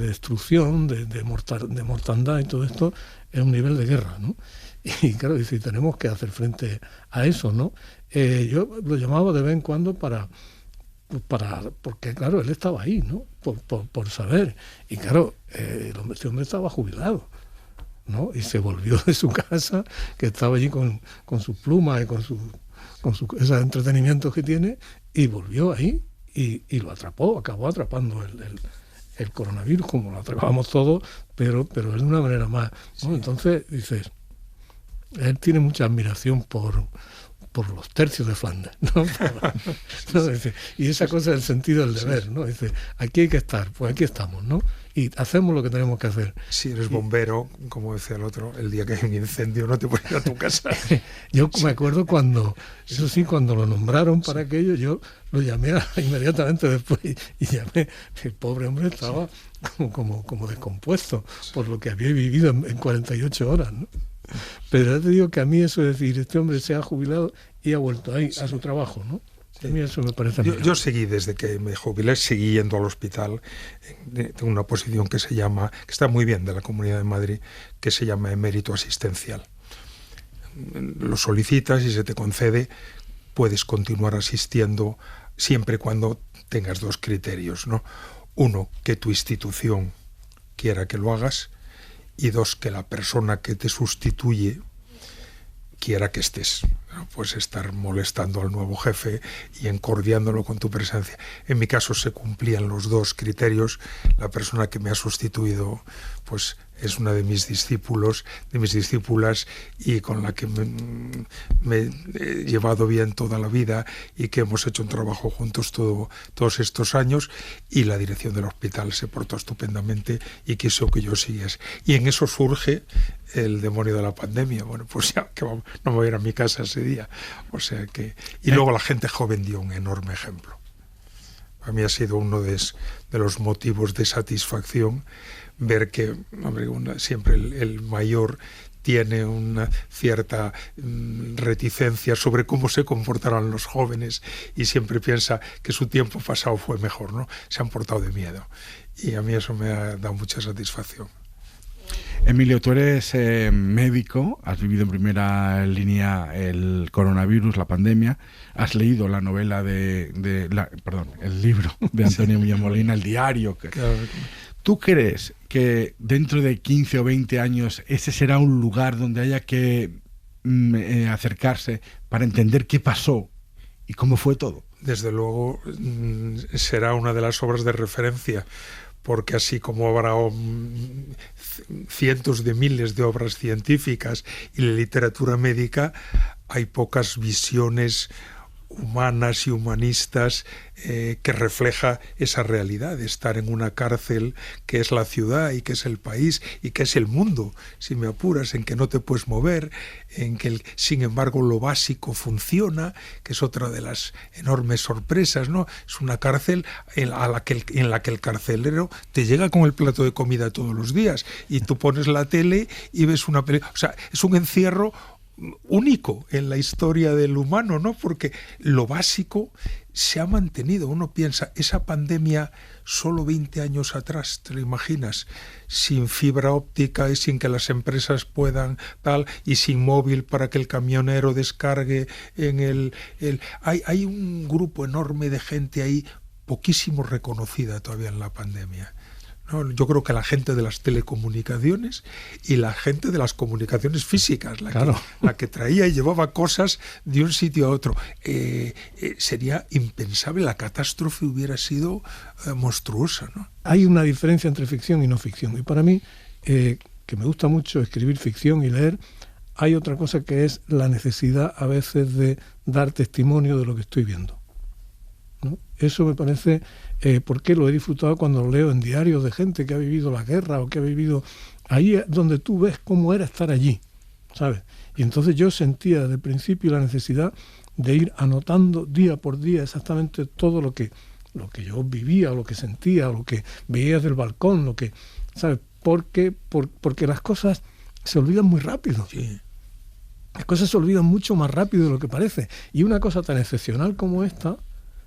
destrucción, de mortandad y todo esto es un nivel de guerra, ¿no? Y claro, dice, tenemos que hacer frente a eso, ¿no? Yo lo llamaba de vez en cuando porque claro, él estaba ahí, ¿no? Por saber. Y claro, este hombre estaba jubilado, ¿no? Y se volvió de su casa, que estaba allí con sus plumas y con esos entretenimientos que tiene, y volvió ahí y lo acabó atrapando el coronavirus, como lo atrapamos todos, pero es de una manera más, ¿no? Sí. Entonces, dices, él tiene mucha admiración por los tercios de Flandes, ¿no? ¿No? Dice, y esa cosa del sentido del deber, ¿no? Dice, aquí hay que estar, pues aquí estamos, ¿no? Y hacemos lo que tenemos que hacer. Si eres bombero, como decía el otro, el día que hay un incendio no te puedes ir a tu casa. Yo me acuerdo cuando lo nombraron para aquello, yo lo llamé inmediatamente después y llamé, el pobre hombre estaba como descompuesto por lo que había vivido en 48 horas, ¿no? Pero ya te digo que a mí eso es decir, este hombre se ha jubilado y ha vuelto ahí a su trabajo, ¿no? A mí eso me parece yo seguí, desde que me jubilé, seguí yendo al hospital. Tengo una posición que está muy bien, de la Comunidad de Madrid, que se llama emérito asistencial. Lo solicitas y se te concede, puedes continuar asistiendo siempre y cuando tengas dos criterios, ¿no? Uno, que tu institución quiera que lo hagas, y dos, que la persona que te sustituye quiera que estés. No puedes estar molestando al nuevo jefe y encordiándolo con tu presencia. En mi caso se cumplían los dos criterios. La persona que me ha sustituido pues es una de mis discípulas, y con la que me he llevado bien toda la vida y que hemos hecho un trabajo juntos todos estos años, y la dirección del hospital se portó estupendamente y quiso que yo siguiese. Y en eso surge el demonio de la pandemia. Bueno, pues ya que no me voy a ir a mi casa ese día. O sea que... Y luego la gente joven dio un enorme ejemplo. A mí ha sido uno de los motivos de satisfacción ver que, hombre, siempre el mayor tiene una cierta reticencia sobre cómo se comportarán los jóvenes y siempre piensa que su tiempo pasado fue mejor, ¿no? Se han portado de miedo. Y a mí eso me ha dado mucha satisfacción. Emilio, tú eres médico, has vivido en primera línea el coronavirus, la pandemia, has leído la novela el libro de Antonio Muñoz Molina, el diario. Claro. ¿Tú crees que dentro de 15 o 20 años ese será un lugar donde haya que acercarse para entender qué pasó y cómo fue todo? Desde luego será una de las obras de referencia, porque así como habrá cientos de miles de obras científicas y la literatura médica, hay pocas visiones humanas y humanistas que refleja esa realidad de estar en una cárcel que es la ciudad y que es el país y que es el mundo, si me apuras, en que no te puedes mover, en que sin embargo lo básico funciona, que es otra de las enormes sorpresas, ¿no? Es una cárcel en la que el carcelero te llega con el plato de comida todos los días y tú pones la tele y ves una película. O sea, es un encierro único en la historia del humano, ¿no? Porque lo básico se ha mantenido. Uno piensa, esa pandemia solo 20 años atrás, ¿te lo imaginas? Sin fibra óptica y sin que las empresas puedan tal, y sin móvil para que el camionero descargue en Hay un grupo enorme de gente ahí, poquísimo reconocida todavía en la pandemia, ¿no? Yo creo que la gente de las telecomunicaciones y la gente de las comunicaciones físicas, la que traía y llevaba cosas de un sitio a otro. Sería impensable, la catástrofe hubiera sido monstruosa, ¿no? Hay una diferencia entre ficción y no ficción. Y para mí, que me gusta mucho escribir ficción y leer, hay otra cosa que es la necesidad a veces de dar testimonio de lo que estoy viendo, ¿no? Eso me parece, porque lo he disfrutado cuando lo leo en diarios de gente que ha vivido la guerra o que ha vivido... Ahí es donde tú ves cómo era estar allí, ¿sabes? Y entonces yo sentía desde el principio la necesidad de ir anotando día por día exactamente todo lo que yo vivía, o lo que sentía, o lo que veía desde el balcón, lo que, ¿sabes? Porque las cosas se olvidan muy rápido. Sí. Las cosas se olvidan mucho más rápido de lo que parece. Y una cosa tan excepcional como esta,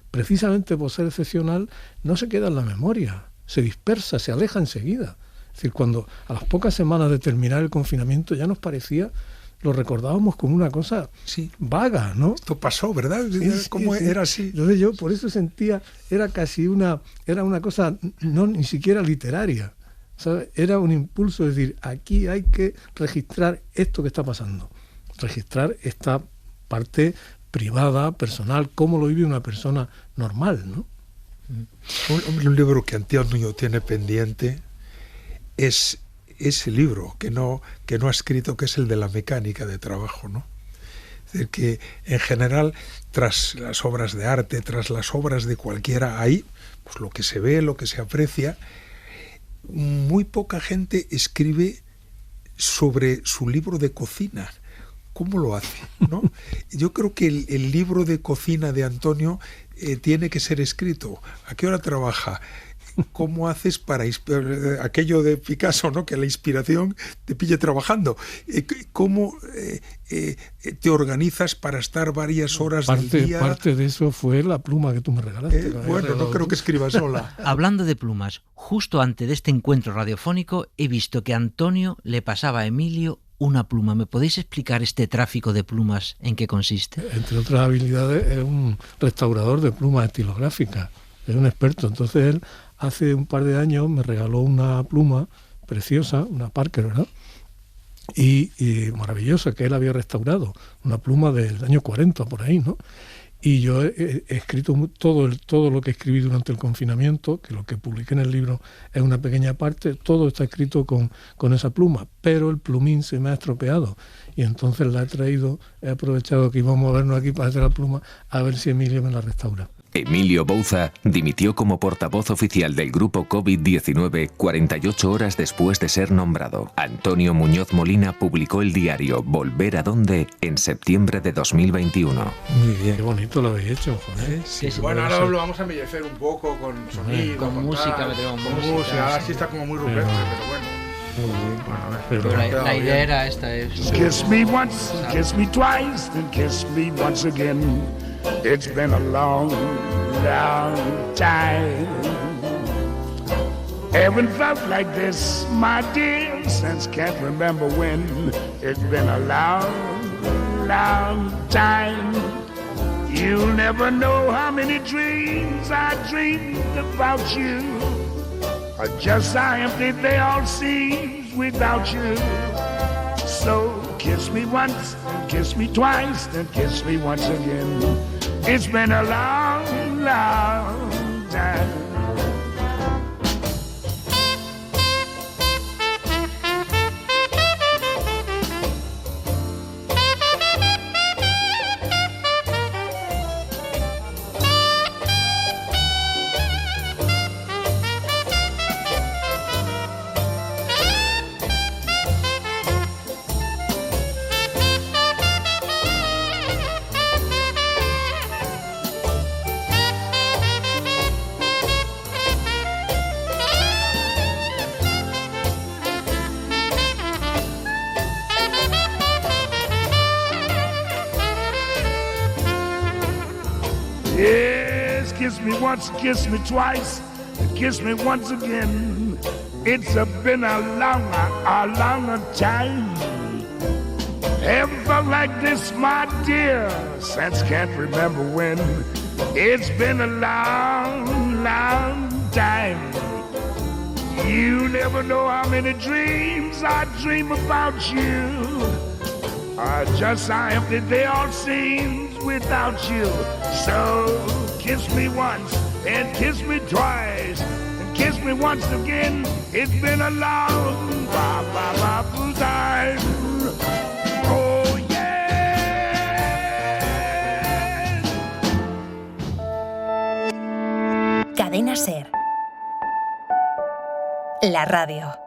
precisamente por ser excepcional, no se queda en la memoria, se dispersa, se aleja enseguida. Es decir, cuando a las pocas semanas de terminar el confinamiento ya nos parecía, lo recordábamos como una cosa vaga, ¿no? Esto pasó, ¿verdad? ¿Cómo era así? Entonces yo por eso sentía, era una cosa ni siquiera literaria, ¿sabes? Era un impulso de decir, aquí hay que registrar esto que está pasando, registrar esta parte privada, personal, cómo lo vive una persona normal, ¿no? Un libro que Antonio tiene pendiente es ese libro que no ha escrito, que es el de la mecánica de trabajo, ¿no? Es decir, que en general, tras las obras de arte, tras las obras de cualquiera, hay pues lo que se ve, lo que se aprecia. Muy poca gente escribe sobre su libro de cocina. ¿Cómo lo hace, no? Yo creo que el libro de cocina de Antonio tiene que ser escrito. ¿A qué hora trabaja? ¿Cómo haces para aquello de Picasso, ¿no? Que la inspiración te pille trabajando? ¿Cómo te organizas para estar varias horas del día? Parte de eso fue la pluma que tú me regalaste. Bueno, no creo que escriba sola. Hablando de plumas, justo antes de este encuentro radiofónico he visto que Antonio le pasaba a Emilio una pluma. ¿Me podéis explicar este tráfico de plumas en qué consiste? Entre otras habilidades, es un restaurador de plumas estilográficas, es un experto. Entonces él hace un par de años me regaló una pluma preciosa, una Parker, ¿verdad? Y maravillosa, que él había restaurado, una pluma del año 40, por ahí, ¿no? Y yo he escrito todo lo que escribí durante el confinamiento, que lo que publiqué en el libro es una pequeña parte, todo está escrito con esa pluma, pero el plumín se me ha estropeado y entonces la he traído, he aprovechado que íbamos a vernos aquí para hacer la pluma, a ver si Emilio me la restaura. Emilio Bouza dimitió como portavoz oficial del grupo COVID-19 48 horas después de ser nombrado. Antonio Muñoz Molina publicó el diario Volver a Dónde en septiembre de 2021. Muy bien. Qué bonito lo habéis hecho, joder. Sí, bueno, ahora lo vamos a embellecer un poco con sonido, con música, ahora sí está como muy rupestre, pero bueno. Pero la idea era esta, Kiss me once, kiss me twice, then kiss me once again. It's been a long, long time. Haven't felt like this, my dear, since can't remember when. It's been a long, long time. You'll never know how many dreams I dreamed about you. Or just how empty they all seem without you. So kiss me once, and kiss me twice, then kiss me once again. It's been a long, long time. Yes, kiss me once, kiss me twice, and kiss me once again. It's been a long time. Haven't felt like this, my dear, since can't remember when. It's been a long time. You never know how many dreams I dream about you. Just how empty they all seem without you. So kiss me once and kiss me twice and kiss me once again. It's been a long time. Oh yeah. Cadena SER. La radio.